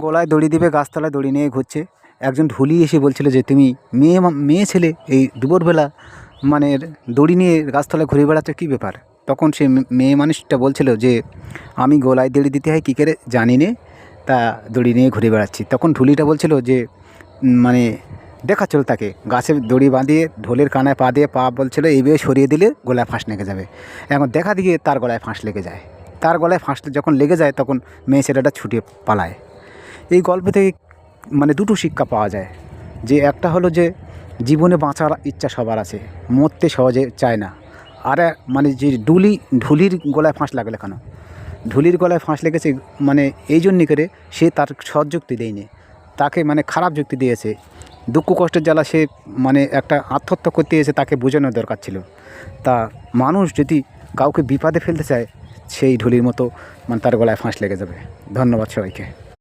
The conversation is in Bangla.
গলায় দড়ি দিবে, গাছতলায় দড়ি নিয়ে ঘুরছে। একজন ঢুলি এসে বলছিল যে তুমি মেয়ে ছেলে এই দুপুরবেলা মানে দড়ি নিয়ে গাছতলায় ঘুরে বেড়াচ্ছ, কী ব্যাপার? তখন সে মেয়ে মানুষটা বলছিল যে আমি গলায় দড়ি দিতে হয় কী করে জানি নে, তা দড়ি নিয়ে ঘুরে বেড়াচ্ছি। তখন ঢুলিটা বলছিল যে মানে দেখাচ্ছিল তাকে গাছের দড়ি বাঁধিয়ে ঢোলের কানায় পা দিয়ে পা বলছিল এইভাবে সরিয়ে দিলে গলায় ফাঁস লেগে যাবে। এখন দেখা দিয়ে তার গলায় ফাঁস লেগে যায়। তার গলায় ফাঁস যখন লেগে যায় তখন মেয়ে ছেলেটা ছুটে পালায়। এই গল্প থেকে মানে দুটো শিক্ষা পাওয়া যায়, যে একটা হলো যে জীবনে বাঁচার ইচ্ছা সবার আছে, মরতে সহজে চায় না। আর মানে যে ঢুলির গলায় ফাঁস লাগলে কেন, ঢুলির গলায় ফাঁস লেগেছে মানে এই জন্যই করে সে তার সৎ যুক্তি দেয়নি, তাকে মানে খারাপ যুক্তি দিয়েছে। দুঃখ কষ্টের জ্বালা সে মানে একটা আত্মহত্যা করতে এসে তাকে বোঝানোর দরকার ছিল। তা মানুষ যদি কাউকে বিপদে ফেলতে চায় সেই ঢুলির মতো মানে তার গলায় ফাঁস লেগে যাবে। ধন্যবাদ সবাইকে।